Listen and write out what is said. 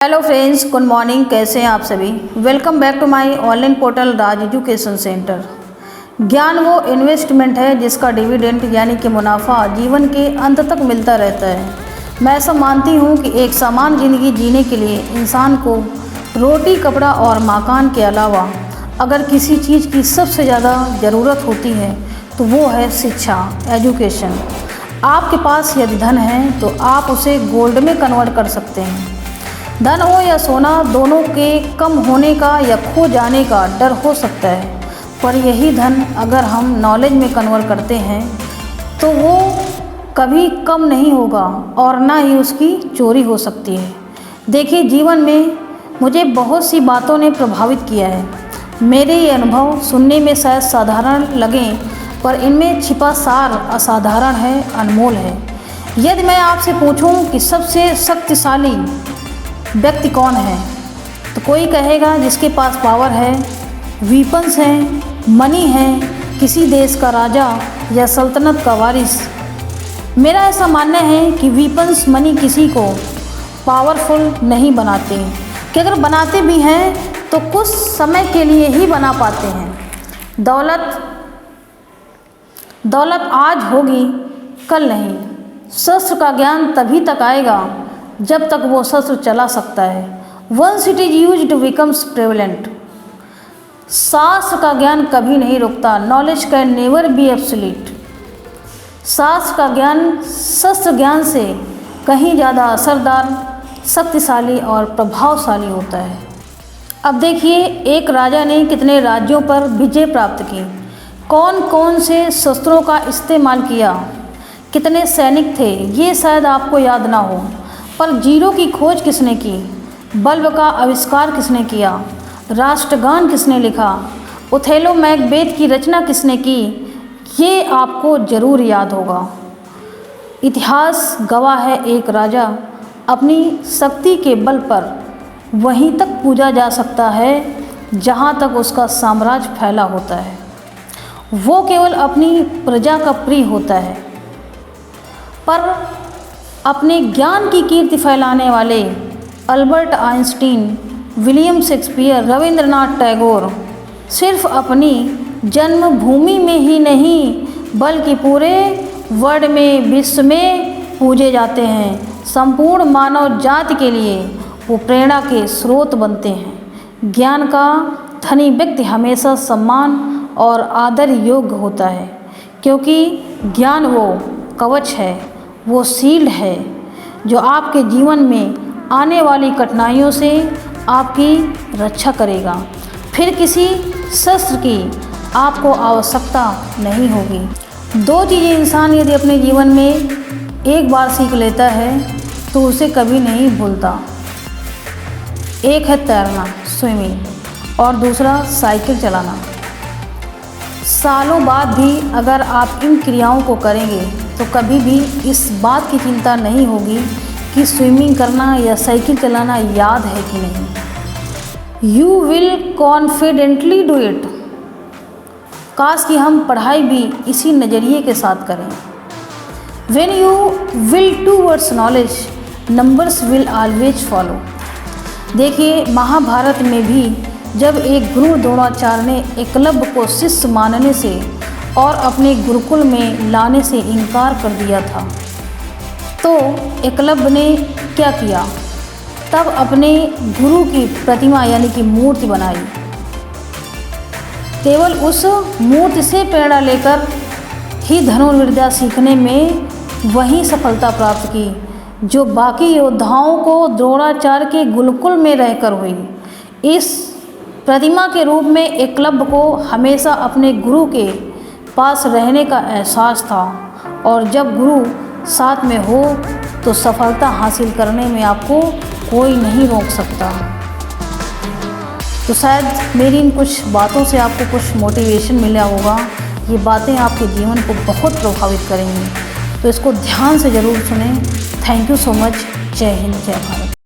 Hello friends, good morning. कैसे हैं आप सभी। Welcome back to my online portal Raj education centre. ज्ञान वो इन्वेस्टमेंट है जिसका डिविडेंड यानी कि मुनाफा जीवन के अंत तक मिलता रहता है। मैं ऐसा मानती हूँ कि एक समान ज़िंदगी जीने के लिए इंसान को रोटी, कपड़ा और मकान के अलावा अगर किसी चीज़ की सबसे ज़्यादा ज़रूरत होती है तो वो है शिक्षा, एजुकेशन। आपके पास यदि धन है तो आप उसे गोल्ड में कन्वर्ट कर सकते हैं। धन हो या सोना, दोनों के कम होने का या खो जाने का डर हो सकता है, पर यही धन अगर हम नॉलेज में कन्वर्ट करते हैं तो वो कभी कम नहीं होगा और ना ही उसकी चोरी हो सकती है। देखिए, जीवन में मुझे बहुत सी बातों ने प्रभावित किया है। मेरे ये अनुभव सुनने में शायद साधारण लगें, पर इनमें छिपा सार असाधारण है, अनमोल है। यदि मैं आपसे पूछूं कि सबसे शक्तिशाली व्यक्ति कौन है, तो कोई कहेगा जिसके पास पावर है, वीपन्स हैं, मनी है, किसी देश का राजा या सल्तनत का वारिस। मेरा ऐसा मानना है कि वीपन्स, मनी किसी को पावरफुल नहीं बनाते, कि अगर बनाते भी हैं तो कुछ समय के लिए ही बना पाते हैं। दौलत आज होगी, कल नहीं। शस्त्र का ज्ञान तभी तक आएगा जब तक वो शस्त्र चला सकता है। Once it is used becomes prevalent. शास्त्र का ज्ञान कभी नहीं रुकता। Knowledge can never be absolute. शास्त्र का ज्ञान शस्त्र ज्ञान से कहीं ज़्यादा असरदार, शक्तिशाली और प्रभावशाली होता है। अब देखिए, एक राजा ने कितने राज्यों पर विजय प्राप्त की, कौन कौन से शस्त्रों का इस्तेमाल किया, कितने सैनिक थे, ये शायद आपको याद ना हो, पर जीरो की खोज किसने की, बल्ब का आविष्कार किसने किया, राष्ट्रगान किसने लिखा, ओथेलो मैकबेथ की रचना किसने की, ये आपको ज़रूर याद होगा। इतिहास गवाह है, एक राजा अपनी शक्ति के बल पर वहीं तक पूजा जा सकता है जहाँ तक उसका साम्राज्य फैला होता है। वो केवल अपनी प्रजा का प्रिय होता है, पर अपने ज्ञान की कीर्ति फैलाने वाले Albert Einstein, William Shakespeare, Rabindranath Tagore सिर्फ अपनी जन्मभूमि में ही नहीं बल्कि पूरे वर्ल्ड में, विश्व में पूजे जाते हैं। संपूर्ण मानव जाति के लिए वो प्रेरणा के स्रोत बनते हैं। ज्ञान का धनी व्यक्ति हमेशा सम्मान और आदर योग्य होता है, क्योंकि ज्ञान वो कवच है, वो शील्ड है जो आपके जीवन में आने वाली कठिनाइयों से आपकी रक्षा करेगा। फिर किसी शस्त्र की आपको आवश्यकता नहीं होगी। दो चीज़ें इंसान यदि अपने जीवन में एक बार सीख लेता है तो उसे कभी नहीं भूलता। एक है तैरना, स्विमिंग, और दूसरा साइकिल चलाना। सालों बाद भी अगर आप इन क्रियाओं को करेंगे तो कभी भी इस बात की चिंता नहीं होगी कि स्विमिंग करना या साइकिल चलाना याद है कि नहीं। You will confidently do it. काश कि हम पढ़ाई भी इसी नज़रिए के साथ करें। When you will towards knowledge, numbers will always follow. देखिए, महाभारत में भी जब एक गुरु द्रोणाचार्य ने एकलव्य को शिष्य मानने से और अपने गुरुकुल में लाने से इनकार कर दिया था, तो एकलव्य ने क्या किया, तब अपने गुरु की प्रतिमा यानी कि मूर्ति बनाई। केवल उस मूर्ति से प्रेरणा लेकर ही धनुर्विद्या सीखने में वही सफलता प्राप्त की जो बाकी योद्धाओं को द्रोणाचार्य के गुरुकुल में रहकर हुई। इस प्रतिमा के रूप में एकलव्य को हमेशा अपने गुरु के पास रहने का एहसास था, और जब गुरु साथ में हो तो सफलता हासिल करने में आपको कोई नहीं रोक सकता। तो शायद मेरी इन कुछ बातों से आपको कुछ मोटिवेशन मिला होगा। ये बातें आपके जीवन को बहुत प्रभावित करेंगी, तो इसको ध्यान से ज़रूर सुनें। Thank you so much. जय हिंद, जय भारत।